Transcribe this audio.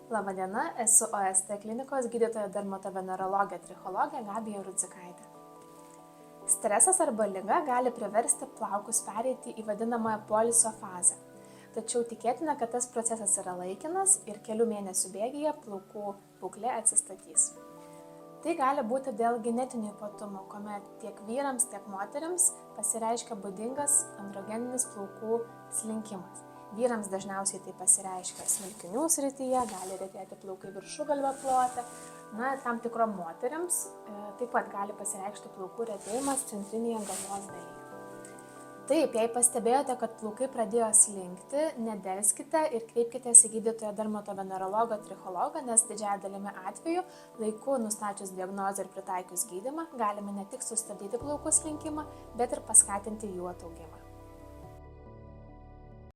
Labadiena, esu OST klinikos gydytoja dermatovenerologė trichologė Gabija Rudzikaitė. Stresas arba liga gali priversti plaukus pereiti į vadinamąją poilsio fazę. Tačiau tikėtina, kad tas procesas yra laikinas ir kelių mėnesių bėgyje plaukų būklė atsistatys. Tai gali būti dėl genetinių ypatumų, kuomet tiek vyrams, tiek moteriams pasireiškia būdingas androgeninis plaukų slinkimas. Vyrams dažniausiai tai pasireiškia smilkinių srityje, gali retėti plaukai viršugalvio plote. Tam tikrom moteriams taip pat gali pasireikšti plaukų retėjimas centrinėje galvos dalyje. Taip, jei pastebėjote, kad plaukai pradėjo slinkti, nedelskite ir kreipkitės į gydytoją dermatovenerologą trichologą, nes didžiąją dalimi atveju laiku nustačius diagnozę ir pritaikius gydymą galime ne tik sustabdyti plaukų slinkimą, bet ir paskatinti jų ataugimą.